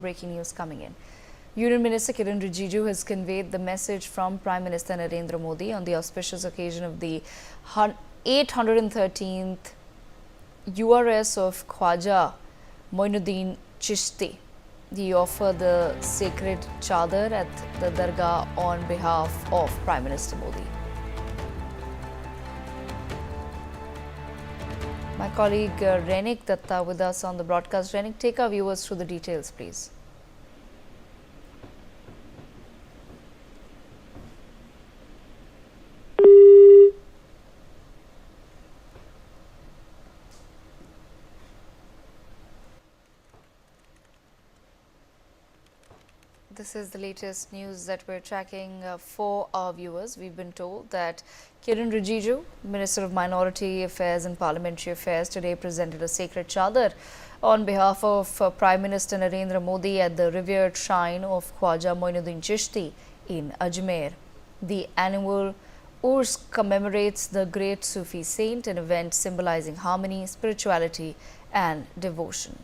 Breaking news coming in. Union Minister Kiren Rijiju has conveyed the message from Prime Minister Narendra Modi on the auspicious occasion of the 813th URS of Khwaja Moinuddin Chishti. He offered the sacred chadar at the Dargah on behalf of Prime Minister Modi. My colleague Renik Datta with us on the broadcast. Renik, take our viewers through the details, please. This is the latest news that we're tracking for our viewers. We've been told that Kiren Rijiju, Minister of Minority Affairs and Parliamentary Affairs, today presented a sacred chadar on behalf of Prime Minister Narendra Modi at the revered shrine of Khwaja Moinuddin Chishti in Ajmer. The annual Urs commemorates the great Sufi saint, an event symbolizing harmony, spirituality and devotion.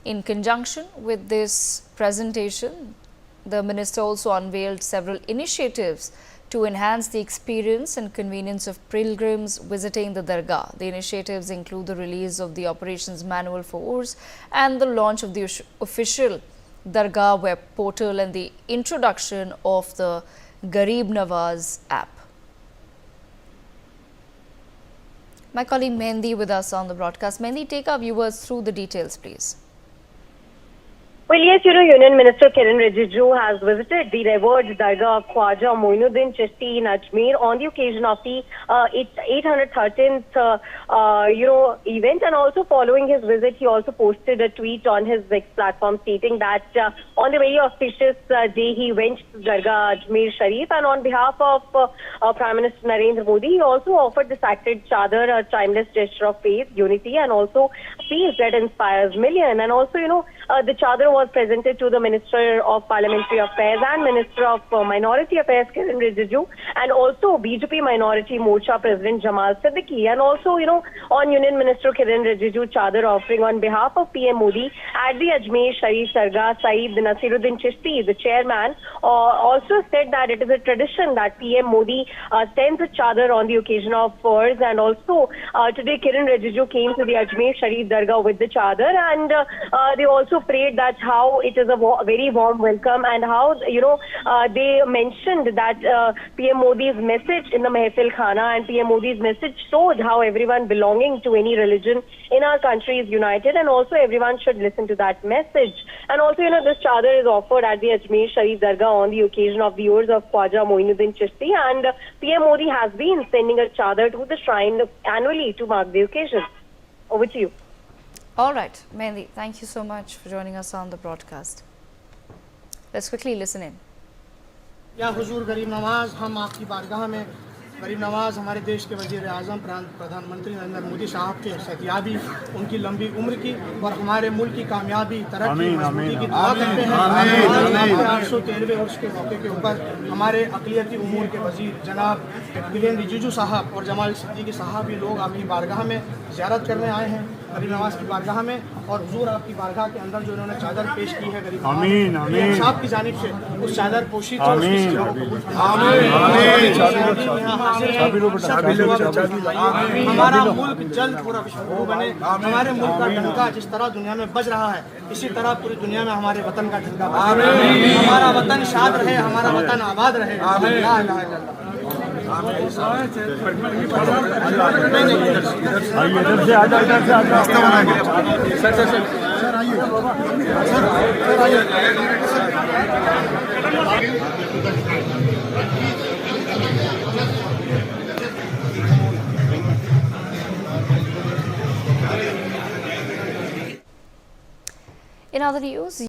In conjunction with this presentation, the minister also unveiled several initiatives to enhance the experience and convenience of pilgrims visiting the Dargah. The initiatives include the release of the operations manual for Urs and the launch of the official Dargah web portal and the introduction of the Garib Nawaz app. My colleague Mehndi with us on the broadcast. Mehndi, take our viewers through the details, please. Well, yes, Union Minister Kiren Rijiju has visited the revered Dargah of Khwaja Moinuddin Chishti in Ajmer on the occasion of the 813th, event. And also following his visit, he also posted a tweet on his X platform stating that on the very auspicious day, he went to Dargah Ajmer Sharif, and on behalf of Prime Minister Narendra Modi, he also offered the sacred chadar, a timeless gesture of faith, unity, and also peace that inspires millions. And also, the chadar was presented to the Minister of Parliamentary Affairs and Minister of Minority Affairs, Kiren Rijiju, and also BJP Minority Morcha President Jamal Siddiqui. And also, on Union Minister Kiren Rijiju chadar offering on behalf of PM Modi at the Ajmer Sharif Dargah, Saeed Nasiruddin Chishti, the chairman, also said that it is a tradition that PM Modi sends a chadar on the occasion of Urs. And also, today Kiren Rijiju came to the Ajmer Sharif Dargah with the chadar, and they also prayed that how it is a very warm welcome, and how they mentioned that PM Modi's message in the Mehfil Khana and PM Modi's message showed how everyone belonging to any religion in our country is united, and also everyone should listen to that message. And also, this chadar is offered at the Ajmer Sharif Dargah on the occasion of the Urs of Khwaja Moinuddin Chishti, and PM Modi has been sending a chadar to the shrine annually to mark the occasion. Over to you. All right, Mehndi, thank you so much for joining us on the broadcast. Let's quickly listen in. या हुजूर गरीब नवाज, हम आपकी बारगाह में गरीब नवाज हमारे देश के वजीर आज़म प्रधानमंत्री नरेंद्र मोदी साहब के सेहतियाबी, उनकी लंबी उम्र की और हमारे मुल्क की कामयाबी, तरक्की, मजबूती की दुआ करते हैं। 813वें वर्ष के मौके के ऊपर हमारे अक़लियती उमूर के वजीर जनाब किरेन रिजिजू साहब और जमाल सिद्दीकी साहब, ये लोग आपकी बारगाह में ज़ियारत करने आए हैं, गरीब नवाज की बारगाह में। और हुजूर आपकी बारगाह के अंदर जो इन्होंने चादर पेश की है गरीब नवाज साहब की जानिब से, उस चादर पोशी को हमारा मुल्क जल्द पूरा विश्व बने। हमारे मुल्क का डंका जिस तरह दुनिया में बज रहा है, इसी तरह पूरी दुनिया में हमारे वतन का डंका बजे। हमारा वतन शाद रहे, हमारा वतन आबाद रहे। In other news,